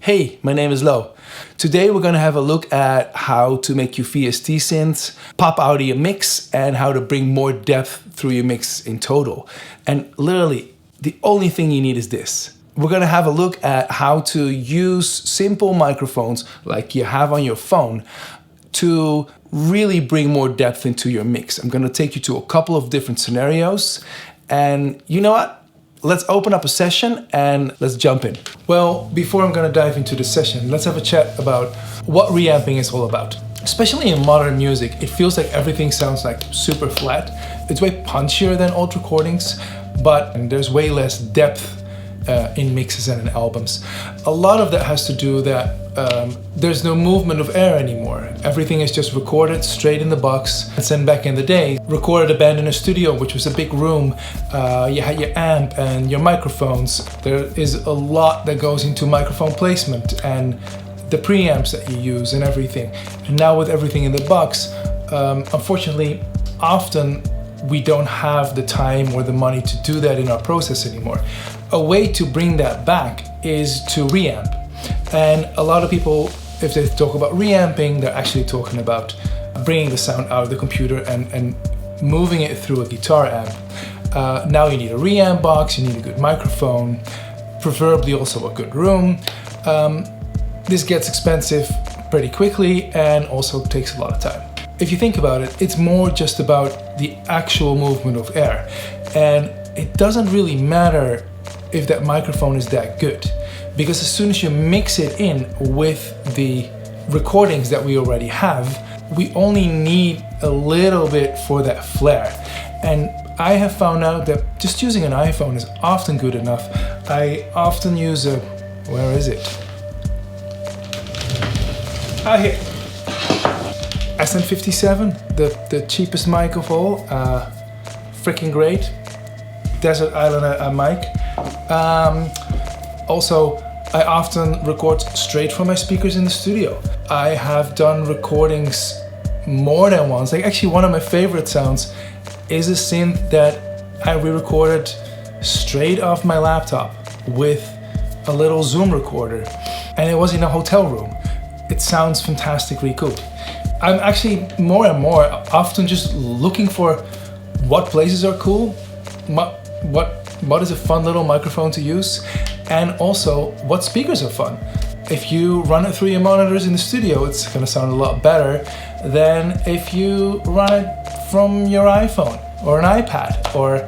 Hey, my name is Lo. Today we're gonna have a look at how to make your VST synths pop out of your mix and how to bring more depth through your mix in total. And literally, the only thing you need is this. We're gonna have a look at how to use simple microphones like you have on your phone to really bring more depth into your mix. I'm gonna take you to a couple of different scenarios, and you know what? Let's open up a session and let's jump in. Well, before I'm gonna dive into the session, let's have a chat about what reamping is all about. Especially in modern music, it feels like everything sounds like super flat. It's way punchier than old recordings, but there's way less depth in mixes and in albums. A lot of that has to do that there's no movement of air anymore. Everything is just recorded straight in the box. And then back in the day, recorded a band in a studio, which was a big room. You had your amp and your microphones. There is a lot that goes into microphone placement and the preamps that you use and everything. And now with everything in the box, unfortunately, often we don't have the time or the money to do that in our process anymore. A way to bring that back is to reamp. And a lot of people, if they talk about reamping, they're actually talking about bringing the sound out of the computer and moving it through a guitar amp. Now you need a reamp box, you need a good microphone, preferably also a good room. This gets expensive pretty quickly and also takes a lot of time. If you think about it, it's more just about the actual movement of air. And it doesn't really matter if that microphone is that good, because as soon as you mix it in with the recordings that we already have, we only need a little bit for that flair. And I have found out that just using an iPhone is often good enough. I often use a, where is it? Ah, here. SM57, the cheapest mic of all, freaking great. Desert Island mic. Also, I often record straight from my speakers in the studio. I have done recordings more than once. Like actually one of my favorite sounds is a synth that I re-recorded straight off my laptop with a little Zoom recorder. And it was in a hotel room. It sounds fantastically good. I'm actually more and more often just looking for what places are cool, what is a fun little microphone to use, and also what speakers are fun. If you run it through your monitors in the studio, it's gonna sound a lot better than if you run it from your iPhone or an iPad or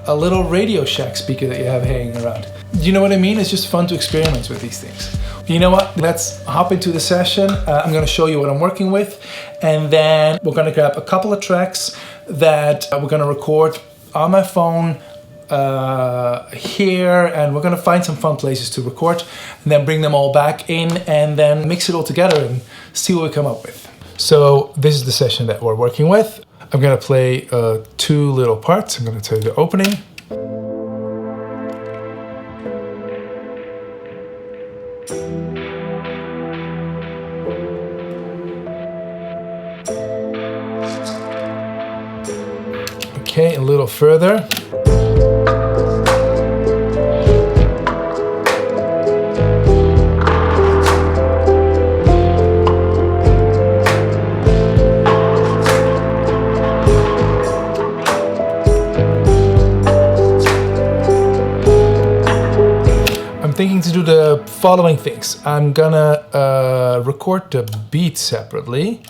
a little Radio Shack speaker that you have hanging around. You know what I mean? It's just fun to experiment with these things. You know what? Let's hop into the session. I'm gonna show you what I'm working with, and then we're gonna grab a couple of tracks that we're gonna record on my phone here, and we're gonna find some fun places to record and then bring them all back in and then mix it all together and see what we come up with. So this is the session that we're working with. I'm gonna play two little parts. I'm gonna tell you the opening. Okay, a little further. I'm thinking to do the following things. I'm gonna record the beat separately.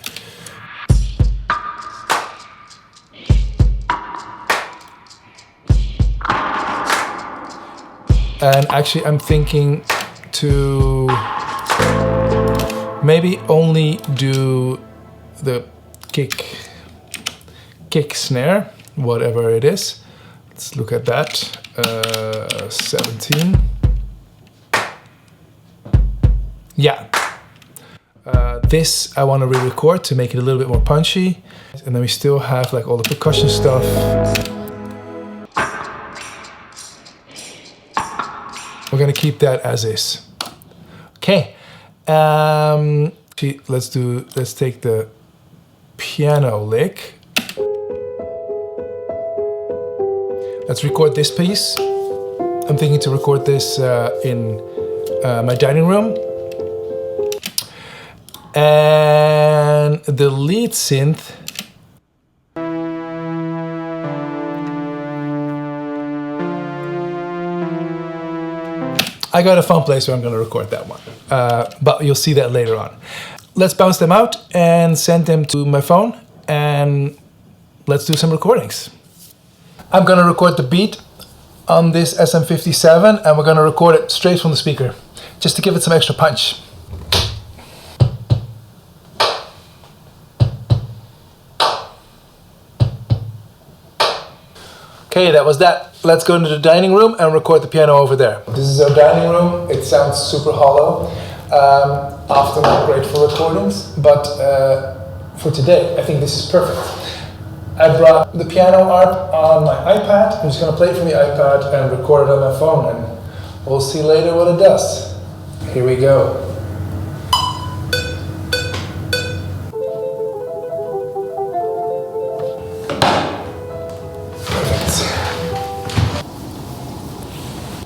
And actually I'm thinking to maybe only do the kick snare, whatever it is. Let's look at that. 17. Yeah. This I want to re-record to make it a little bit more punchy. And then we still have like all the percussion stuff. We're gonna keep that as is. Okay. Let's take the piano lick. Let's record this piece. I'm thinking to record this in my dining room. And the lead synth I got a fun place where I'm going to record that one, but you'll see that later on. Let's bounce them out and send them to my phone, and let's do some recordings. I'm going to record the beat on this SM57, and we're going to record it straight from the speaker, just to give it some extra punch. Okay, that was that. Let's go into the dining room and record the piano over there. This is our dining room. It sounds super hollow. Often not great for recordings, but for today, I think this is perfect. I brought the piano art on my iPad. I'm just going to play it from the iPad and record it on my phone, and we'll see later what it does. Here we go.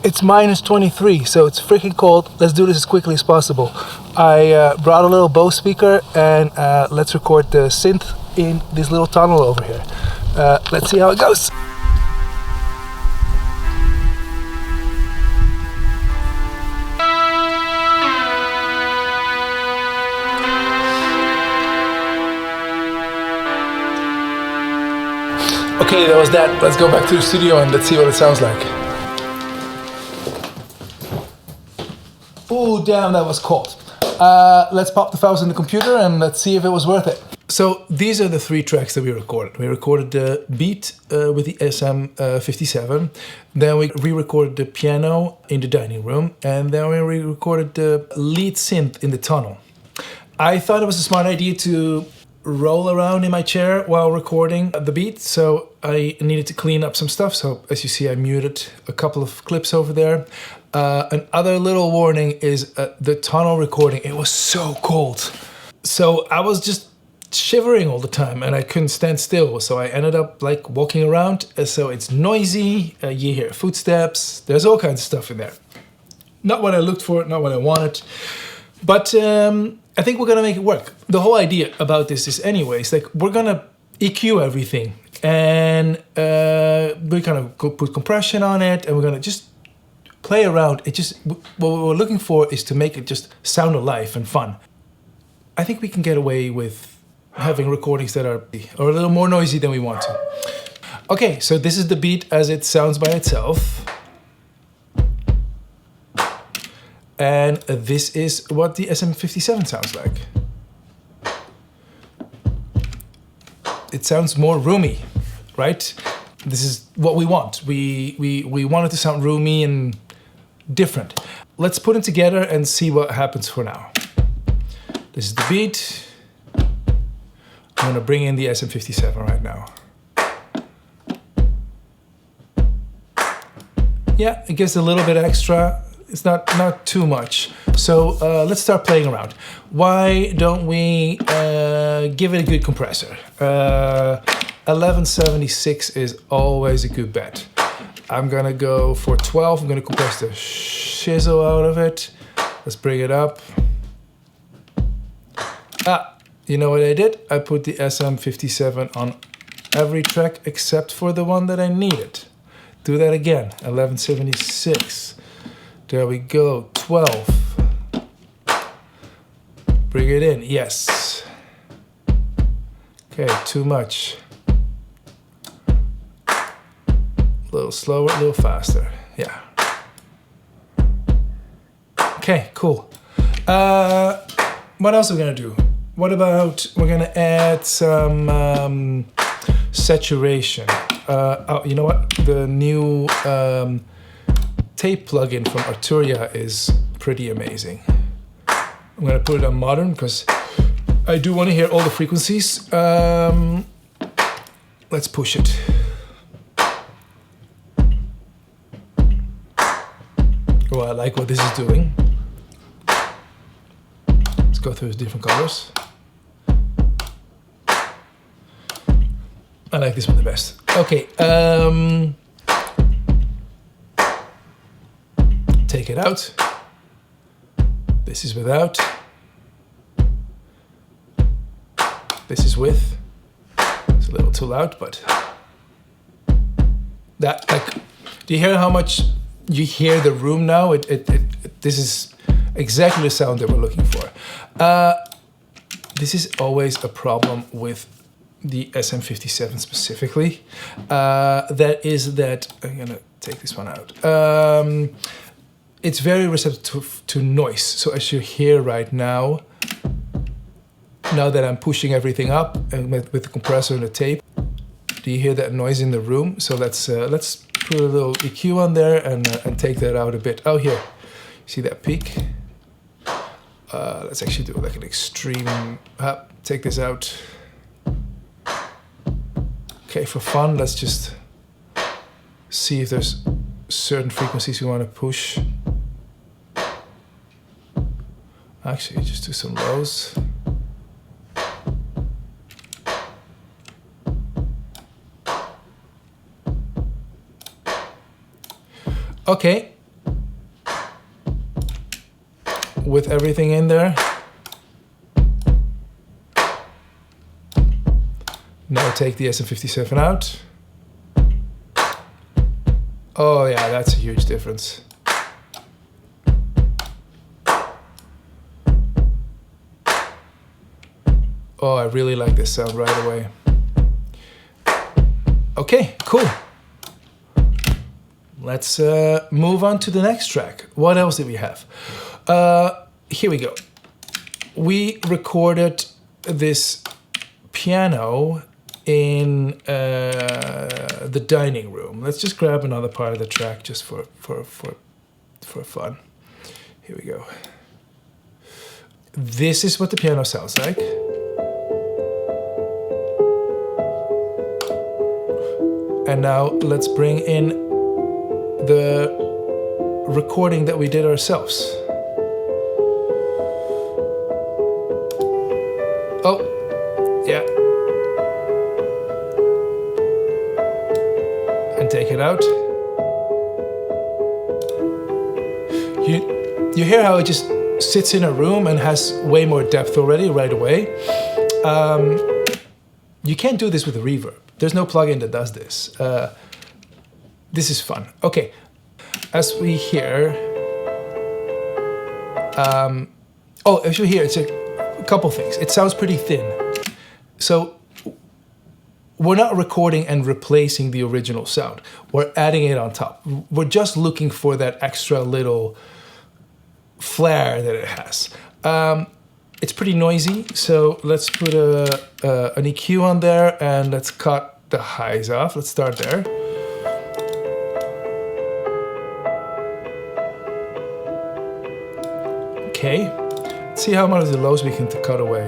It's minus 23, so it's freaking cold. Let's do this as quickly as possible. I brought a little Bose speaker, and let's record the synth in this little tunnel over here. Let's see how it goes. Okay, that was that. Let's go back to the studio and let's see what it sounds like. Oh, damn, that was cold. Let's pop the files in the computer and let's see if it was worth it. So these are the 3 tracks that we recorded. We recorded the beat with the SM57. Then we re-recorded the piano in the dining room. And then we re-recorded the lead synth in the tunnel. I thought it was a smart idea to roll around in my chair while recording the beat, so I needed to clean up some stuff. So as you see, I muted a couple of clips over there. Another little warning is the tunnel recording. It was so cold, so I was just shivering all the time and I couldn't stand still, so I ended up like walking around. So it's noisy, you hear footsteps, there's all kinds of stuff in there. Not what I looked for, not what I wanted, but I think we're gonna make it work. The whole idea about this is anyways, like, we're gonna EQ everything, and we're gonna put compression on it, and we're gonna just play around. It just, what we're looking for is to make it just sound alive and fun. I think we can get away with having recordings that are a little more noisy than we want to. Okay, so this is the beat as it sounds by itself. And this is what the SM57 sounds like. It sounds more roomy, right? This is what we want. We want it to sound roomy and different. Let's put it together and see what happens for now. This is the beat. I'm gonna bring in the SM57 right now. Yeah, it gives a little bit extra. It's not too much. So let's start playing around. Why don't we give it a good compressor? 1176 is always a good bet. I'm gonna go for 12. I'm gonna compress the shizzle out of it. Let's bring it up. You know what I did? I put the SM57 on every track except for the one that I needed. Do that again. 1176. There we go, 12. Bring it in, yes. Okay, too much. A little slower, a little faster, yeah. Okay, cool. What else are we gonna do? What about, we're gonna add some saturation. Oh, you know what? The new tape plugin from Arturia is pretty amazing. I'm gonna put it on modern because I do want to hear all the frequencies. Let's push it. Oh, I like what this is doing. Let's go through the different colors. I like this one the best. Okay, take it out. This is without. This is with. It's a little too loud, but that, like, do you hear how much you hear the room now? This is exactly the sound that we're looking for. This is always a problem with the SM57 specifically. That is that, I'm gonna take this one out. It's very receptive to noise. So as you hear right now, now that I'm pushing everything up and with the compressor and the tape, do you hear that noise in the room? So let's put a little EQ on there and take that out a bit. Oh, here, see that peak? Let's actually do like an extreme, take this out. Okay, for fun, let's just see if there's certain frequencies we want to push. Actually, just do some lows. Okay. With everything in there. Now take the SM57 out. Oh yeah, that's a huge difference. Oh, I really like this sound right away. Okay, cool. Let's move on to the next track. What else did we have? Here we go. We recorded this piano in the dining room. Let's just grab another part of the track just for fun. Here we go. This is what the piano sounds like. And now let's bring in the recording that we did ourselves. Oh, yeah. And take it out. You hear how it just sits in a room and has way more depth already right away. You can't do this with a reverb. There's no plugin that does this. This is fun. Okay, as we hear, as you hear, it's a couple things. It sounds pretty thin. So we're not recording and replacing the original sound. We're adding it on top. We're just looking for that extra little flair that it has. It's pretty noisy, so let's put an EQ on there and let's cut the highs off. Let's start there. Okay, let's see how much of the lows we can cut away.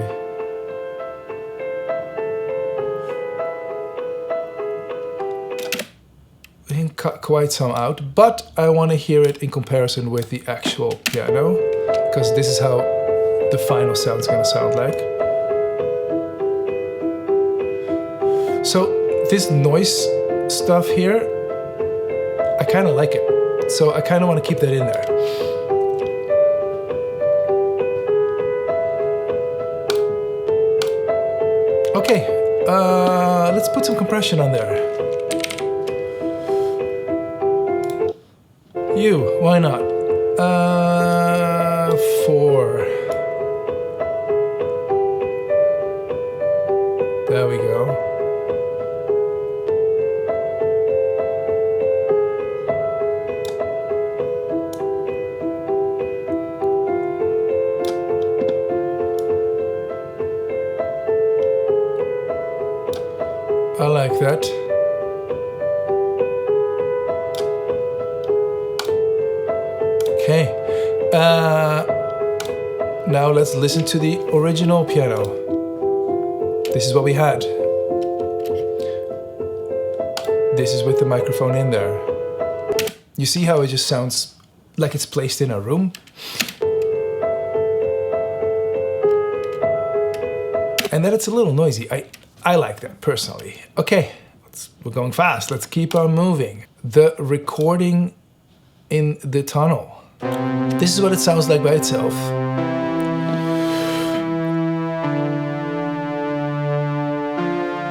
We can cut quite some out, but I want to hear it in comparison with the actual piano, because this is how the final sound is going to sound like. So this noise stuff here, I kind of like it. So I kind of want to keep that in there. Okay, let's put some compression on there. Why not? 4. There we go. I like that. Okay. Now let's listen to the original piano. This is what we had. This is with the microphone in there. You see how it just sounds like it's placed in a room? And then it's a little noisy. I like that personally. Okay, we're going fast. Let's keep on moving. The recording in the tunnel. This is what it sounds like by itself.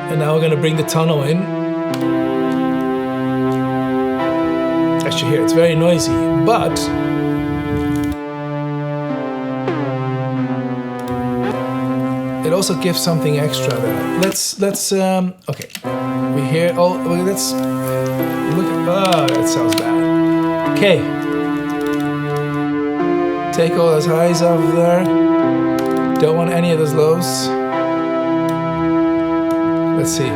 And now we're gonna bring the tunnel in. As you hear, it's very noisy, but it also gives something extra there. Let's okay. We hear, oh, let's look at, oh, that sounds bad. Okay. Take all those highs off of there. Don't want any of those lows. Let's see.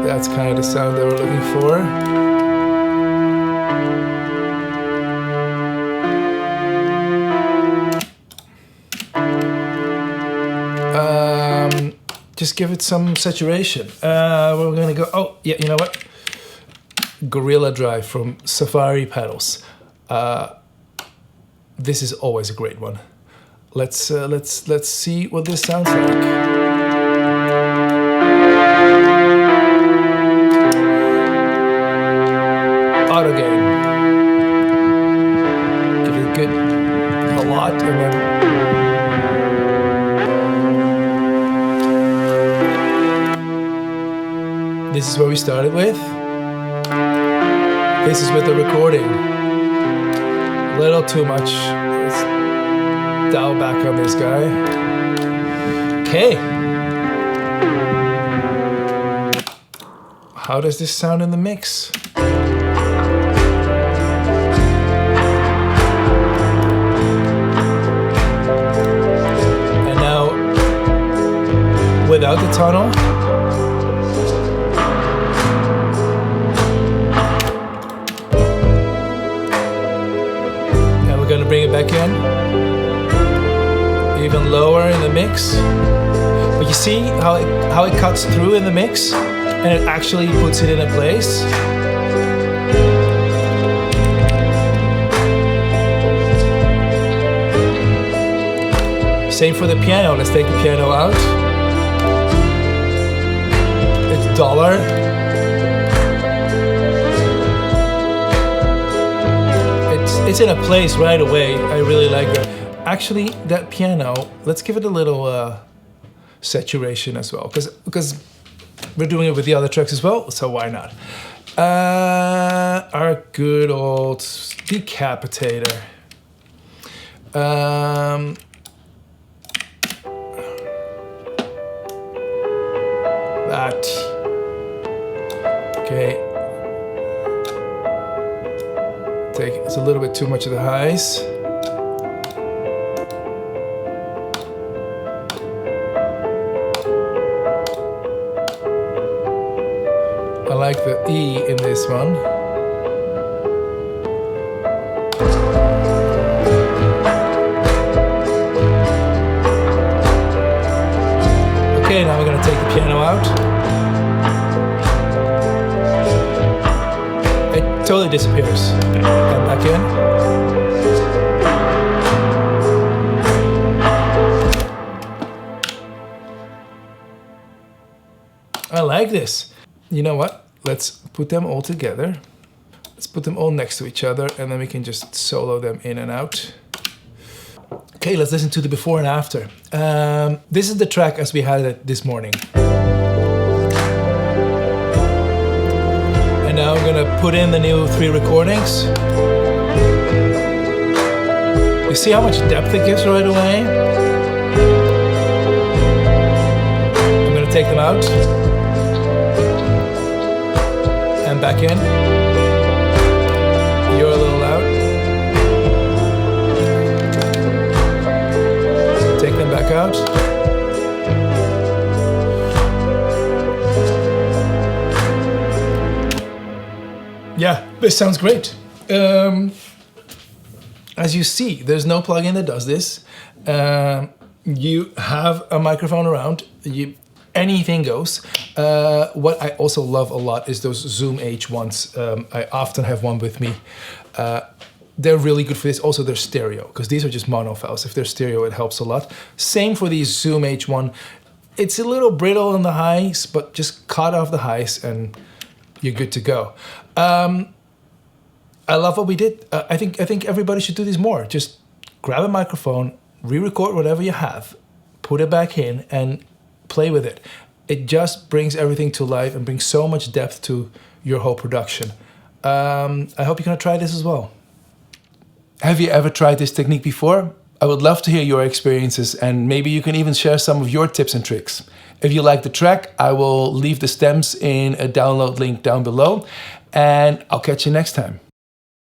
That's kind of the sound that we're looking for. Just give it some saturation. We're gonna go, oh, yeah, you know what? Gorilla Drive from Safari Pedals. This is always a great one. Let's see what this sounds like. Auto gain. Give it good, a lot, and then this is where we started with. This is with the recording. A little too much. Let's dial back on this guy. Okay. How does this sound in the mix? And now, without the tunnel, we're gonna bring it back in, even lower in the mix. But you see how it cuts through in the mix, and it actually puts it in a place. Same for the piano. Let's take the piano out. It's dollar. It's in a place right away. I really like that. Actually, that piano, let's give it a little saturation as well, because we're doing it with the other tracks as well, so why not? Our good old decapitator. That. Okay. It's a little bit too much of the highs. I like the E in this one. Okay, now we're going to take the piano out. It totally disappears. And back in. I like this. You know what? Let's put them all together. Let's put them all next to each other, and then we can just solo them in and out. Okay, let's listen to the before and after. This is the track as we had it this morning. And now we're gonna put in the new 3 recordings. You see how much depth it gives right away? I'm gonna take them out. And back in. You're a little loud. Take them back out. Yeah, this sounds great. As you see, there's no plugin that does this. You have a microphone around. Anything goes. What I also love a lot is those Zoom H1s. I often have one with me. They're really good for this. Also, they're stereo, because these are just mono files. If they're stereo, it helps a lot. Same for these Zoom H1. It's a little brittle on the highs, but just cut off the highs and you're good to go. I love what we did. I think everybody should do this more. Just grab a microphone, re-record whatever you have, put it back in, and play with it. It just brings everything to life and brings so much depth to your whole production. I hope you're gonna try this as well. Have you ever tried this technique before? I would love to hear your experiences, and maybe you can even share some of your tips and tricks. If you like the track, I will leave the stems in a download link down below, and I'll catch you next time.